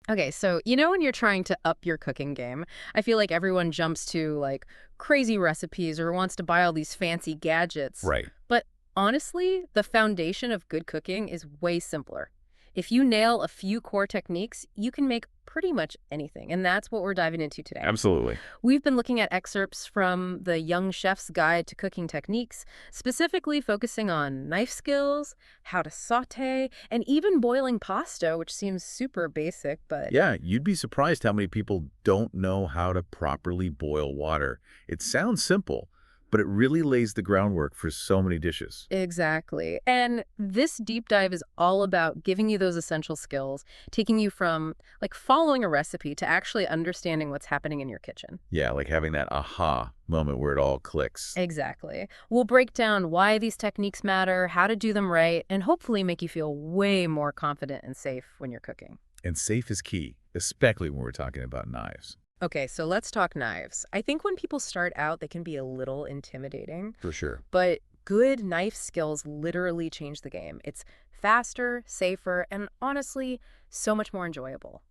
Okay, so when you're trying to up your cooking game, I feel like everyone jumps to like crazy recipes or wants to buy all these fancy gadgets. Right. But honestly, the foundation of good cooking is way simpler. If you nail a few core techniques, you can make pretty much anything. And that's what we're diving into today. Absolutely. We've been looking at excerpts from the Young Chef's Guide to Cooking Techniques, specifically focusing on knife skills, how to saute, and even boiling pasta, which seems super basic, but Yeah, you'd be surprised how many people don't know how to properly boil water. It sounds simple, but it really lays the groundwork for so many dishes. exactly. And this deep dive is all about giving you those essential skills, taking you from like following a recipe to actually understanding what's happening in your kitchen. Yeah, like having that aha moment where it all clicks. Exactly. We'll break down why these techniques matter, how to do them right, and hopefully make you feel way more confident and safe when you're cooking. And safe is key, especially when we're talking about knives. Okay, so let's talk knives. I think when people start out, they can be a little intimidating, For sure. but good knife skills literally change the game. It's faster, safer, and honestly, so much more enjoyable.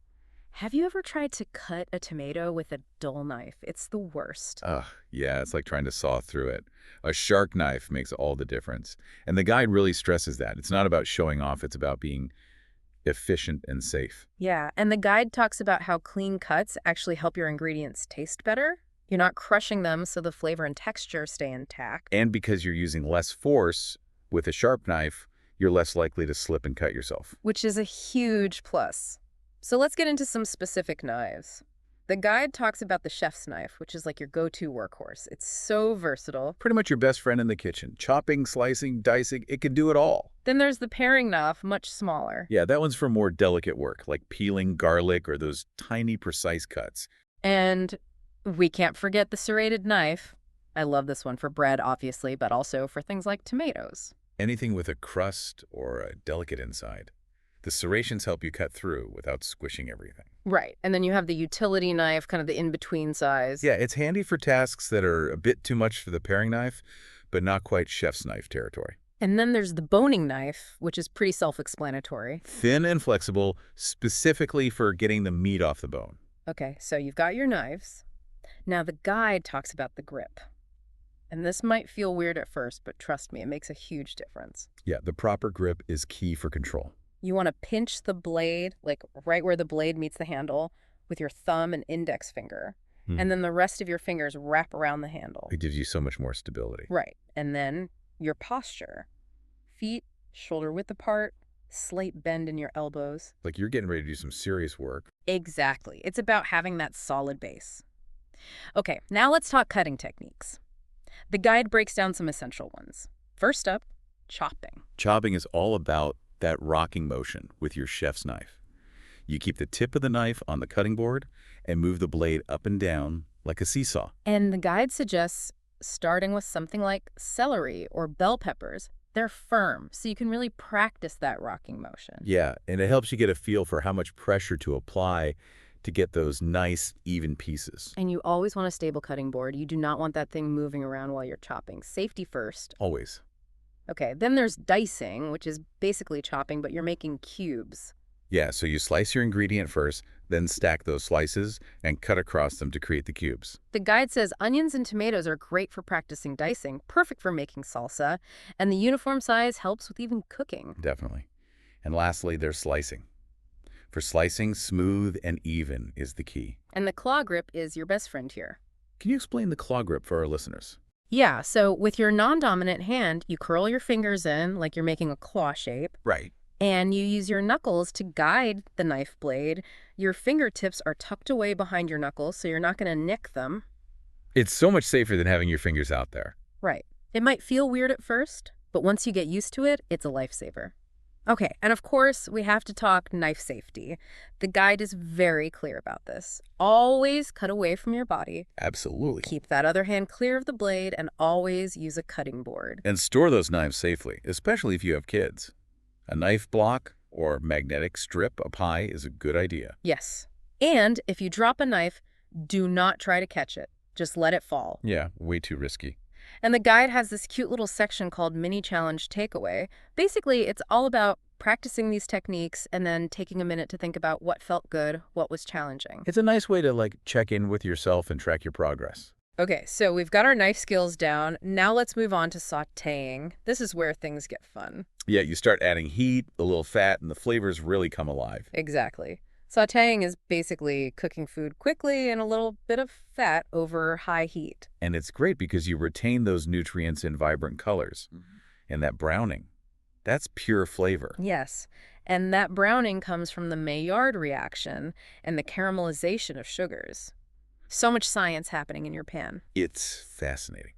Have you ever tried to cut a tomato with a dull knife? It's the worst. Ugh, yeah, it's like trying to saw through it. A sharp knife makes all the difference. And the guide really stresses that. It's not about showing off, it's about being efficient and safe. Yeah, and the guide talks about how clean cuts actually help your ingredients taste better. You're not crushing them so the flavor and texture stay intact. And because you're using less force with a sharp knife, you're less likely to slip and cut yourself. Which is a huge plus. So let's get into some specific knives. The guide talks about the chef's knife, which is like your go-to workhorse. It's so versatile. Pretty much your best friend in the kitchen. Chopping, slicing, dicing, it can do it all. Then there's the paring knife, much smaller. Yeah, that one's for more delicate work, like peeling garlic or those tiny, precise cuts. And we can't forget the serrated knife. I love this one for bread, obviously, but also for things like tomatoes. Anything with a crust or a delicate inside. The serrations help you cut through without squishing everything. Right. And then you have the utility knife, kind of the in-between size. Yeah, it's handy for tasks that are a bit too much for the paring knife, but not quite chef's knife territory. And then there's the boning knife, which is pretty self-explanatory. Thin and flexible, specifically for getting the meat off the bone. Okay, so you've got your knives. Now the guide talks about the grip. And this might feel weird at first, but trust me, it makes a huge difference. Yeah, the proper grip is key for control. You want to pinch the blade, like right where the blade meets the handle, with your thumb and index finger. And then the rest of your fingers wrap around the handle. It gives you so much more stability. Right. And then your posture. Feet shoulder width apart, slight bend in your elbows. Like you're getting ready to do some serious work. Exactly. It's about having that solid base. Okay, now let's talk cutting techniques. The guide breaks down some essential ones. First up, chopping. Chopping is all about that rocking motion with your chef's knife. You keep the tip of the knife on the cutting board and move the blade up and down like a seesaw. And the guide suggests starting with something like celery or bell peppers. They're firm, so you can really practice that rocking motion. Yeah, and it helps you get a feel for how much pressure to apply to get those nice, even pieces. And you always want a stable cutting board. You do not want that thing moving around while you're chopping. Safety first. Always. Okay, then there's dicing, which is basically chopping, but you're making cubes. Yeah, so you slice your ingredient first, then stack those slices and cut across them to create the cubes. The guide says onions and tomatoes are great for practicing dicing, perfect for making salsa, and the uniform size helps with even cooking. Definitely. And lastly, there's slicing. For slicing, smooth and even is the key. And the claw grip is your best friend here. Can you explain the claw grip for our listeners? Yeah, so with your non-dominant hand, you curl your fingers in like you're making a claw shape, Right. and you use your knuckles to guide the knife blade. Your fingertips are tucked away behind your knuckles, so you're not going to nick them. It's so much safer than having your fingers out there. Right. It might feel weird at first, but once you get used to it, it's a lifesaver. Okay, and of course, we have to talk knife safety. The guide is very clear about this. Always cut away from your body. Absolutely. Keep that other hand clear of the blade, and always use a cutting board. And store those knives safely, especially if you have kids. A knife block or magnetic strip up high is a good idea. Yes. And if you drop a knife, do not try to catch it. Just let it fall. Yeah, way too risky. And the guide has this cute little section called Mini Challenge Takeaway. Basically, it's all about practicing these techniques and then taking a minute to think about what felt good, what was challenging. It's a nice way to check in with yourself and track your progress. Okay, so we've got our knife skills down. Now let's move on to sautéing. This is where things get fun. Yeah, you start adding heat, a little fat, and the flavors really come alive. Exactly. Sautéing is basically cooking food quickly in a little bit of fat over high heat. And it's great because you retain those nutrients in vibrant colors. And that browning, that's pure flavor. Yes, and that browning comes from the Maillard reaction and the caramelization of sugars. So much science happening in your pan. It's fascinating.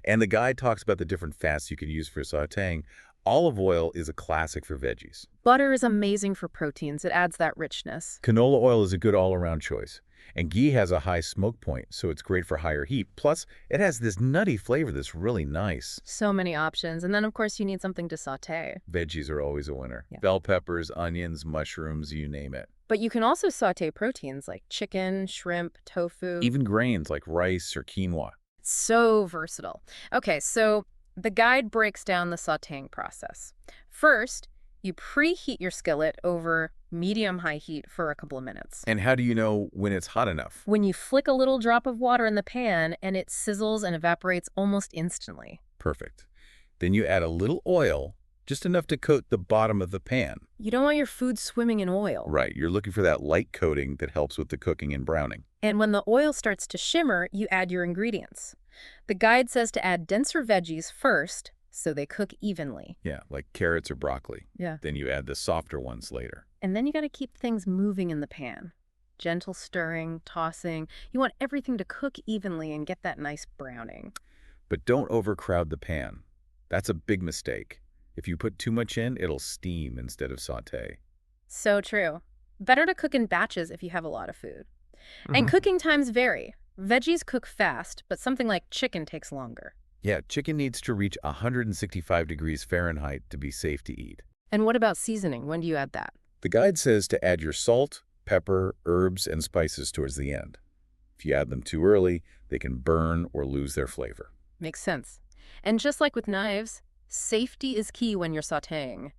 And the guide talks about the different fats you can use for sautéing. Olive oil is a classic for veggies. Butter is amazing for proteins. It adds that richness. Canola oil is a good all-around choice. And ghee has a high smoke point, so it's great for higher heat. Plus, it has this nutty flavor that's really nice. So many options. And then, of course, you need something to sauté. Veggies are always a winner. Yeah. Bell peppers, onions, mushrooms, you name it. But you can also sauté proteins like chicken, shrimp, tofu. Even grains like rice or quinoa. So versatile. Okay, so the guide breaks down the sautéing process. First, you preheat your skillet over medium-high heat for a couple of minutes. And how do you know when it's hot enough? When you flick a little drop of water in the pan and it sizzles and evaporates almost instantly. Perfect. Then you add a little oil, just enough to coat the bottom of the pan. You don't want your food swimming in oil. Right, you're looking for that light coating that helps with the cooking and browning. And when the oil starts to shimmer, you add your ingredients. The guide says to add denser veggies first so they cook evenly. Yeah, like carrots or broccoli. Yeah. Then you add the softer ones later. And then you got to keep things moving in the pan. Gentle stirring, tossing. You want everything to cook evenly and get that nice browning. But don't overcrowd the pan. That's a big mistake. If you put too much in, it'll steam instead of sauté. So true. Better to cook in batches if you have a lot of food. And cooking times vary. Veggies cook fast, but something like chicken takes longer. Yeah, chicken needs to reach 165 degrees Fahrenheit to be safe to eat. And what about seasoning? When do you add that? The guide says to add your salt, pepper, herbs, and spices towards the end. If you add them too early, they can burn or lose their flavor. Makes sense. And just like with knives, safety is key when you're sautéing.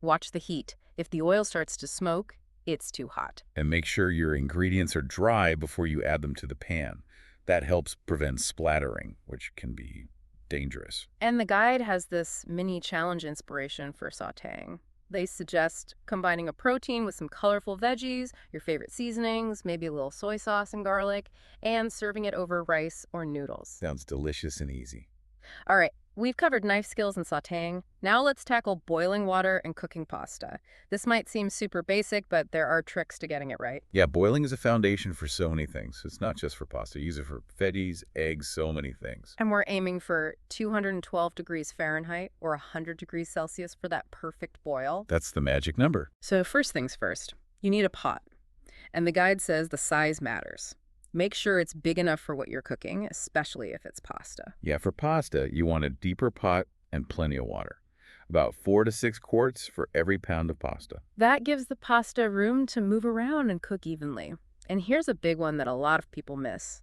Watch the heat. If the oil starts to smoke, it's too hot. And make sure your ingredients are dry before you add them to the pan. That helps prevent splattering, which can be dangerous. And the guide has this mini challenge inspiration for sautéing. They suggest combining a protein with some colorful veggies, your favorite seasonings, maybe a little soy sauce and garlic, and serving it over rice or noodles. Sounds delicious and easy. All right, we've covered knife skills and sautéing. Now let's tackle boiling water and cooking pasta. This might seem super basic, but there are tricks to getting it right. Yeah, boiling is a foundation for so many things. It's not just for pasta. Use it for veggies, eggs, so many things. And we're aiming for 212 degrees Fahrenheit or 100 degrees Celsius for that perfect boil. That's the magic number. So first things first, you need a pot. And the guide says the size matters. Make sure it's big enough for what you're cooking, especially if it's pasta. Yeah, for pasta, you want a deeper pot and plenty of water. About 4 to 6 quarts for every pound of pasta. That gives the pasta room to move around and cook evenly. And here's a big one that a lot of people miss.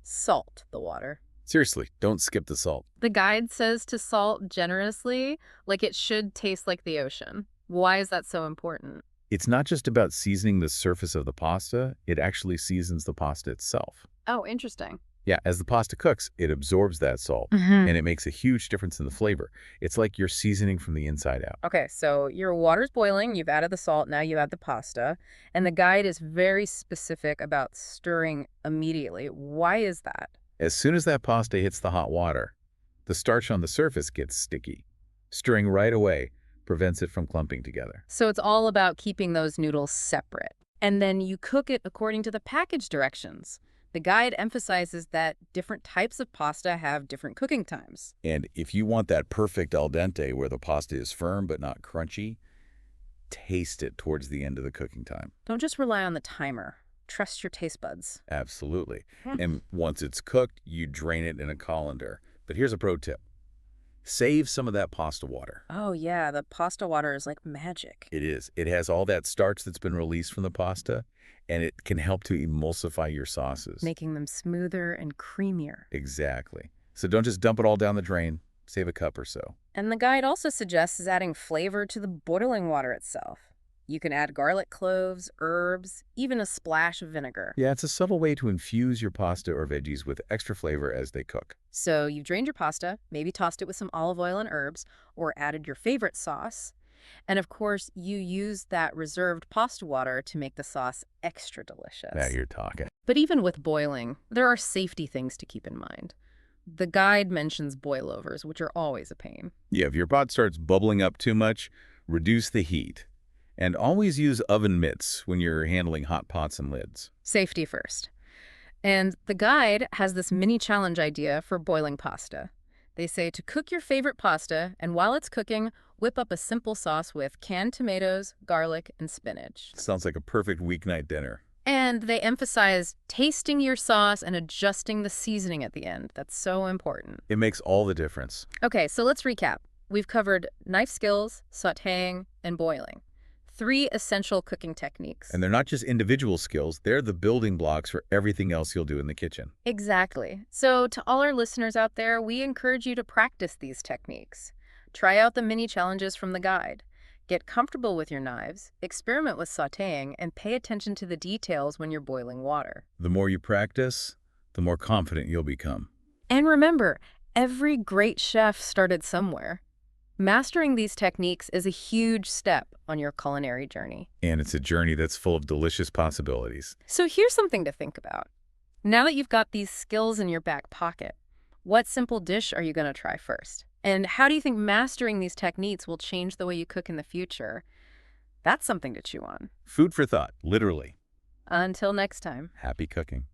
Salt the water. Seriously, don't skip the salt. The guide says to salt generously, like it should taste like the ocean. Why is that so important? It's not just about seasoning the surface of the pasta, it actually seasons the pasta itself. Oh, interesting. Yeah, as the pasta cooks, it absorbs that salt, and it makes a huge difference in the flavor. It's like you're seasoning from the inside out. Okay, so your water's boiling, you've added the salt, now you add the pasta, and the guide is very specific about stirring immediately. Why is that? As soon as that pasta hits the hot water, the starch on the surface gets sticky. Stirring right away prevents it from clumping together. So it's all about keeping those noodles separate. And then you cook it according to the package directions. The guide emphasizes that different types of pasta have different cooking times. And if you want that perfect al dente where the pasta is firm but not crunchy, taste it towards the end of the cooking time. Don't just rely on the timer. Trust your taste buds. Absolutely. And once it's cooked, you drain it in a colander. But here's a pro tip. Save some of that pasta water. Oh yeah, the pasta water is like magic. It is. It has all that starch that's been released from the pasta, and it can help to emulsify your sauces. Making them smoother and creamier. Exactly. So don't just dump it all down the drain. Save a cup or so. And the guide also suggests adding flavor to the boiling water itself. You can add garlic cloves, herbs, even a splash of vinegar. Yeah, it's a subtle way to infuse your pasta or veggies with extra flavor as they cook. So you've drained your pasta, maybe tossed it with some olive oil and herbs, or added your favorite sauce. And of course, you use that reserved pasta water to make the sauce extra Now delicious. you're talking. But even with boiling, there are safety things to keep in mind. The guide mentions boilovers, which are always a pain. Yeah, if your pot starts bubbling up too much, reduce the heat. And always use oven mitts when you're handling hot pots and lids. Safety first. And the guide has this mini challenge idea for boiling pasta. They say to cook your favorite pasta, and while it's cooking, whip up a simple sauce with canned tomatoes, garlic, and spinach. Sounds like a perfect weeknight dinner. And they emphasize tasting your sauce and adjusting the seasoning at the end. That's so important. It makes all the difference. Okay, so let's recap. We've covered knife skills, sautéing, and boiling. 3 essential cooking techniques. And they're not just individual skills, they're the building blocks for everything else you'll do in the kitchen. Exactly. So to all our listeners out there, we encourage you to practice these techniques. Try out the mini challenges from the guide. Get comfortable with your knives, experiment with sautéing, and pay attention to the details when you're boiling water. The more you practice, the more confident you'll become. And remember, every great chef started somewhere. Mastering these techniques is a huge step on your culinary journey. And it's a journey that's full of delicious possibilities. So here's something to think about. Now that you've got these skills in your back pocket, what simple dish are you going to try first? And how do you think mastering these techniques will change the way you cook in the future? That's something to chew on. Food for thought, literally. Until next time. Happy cooking.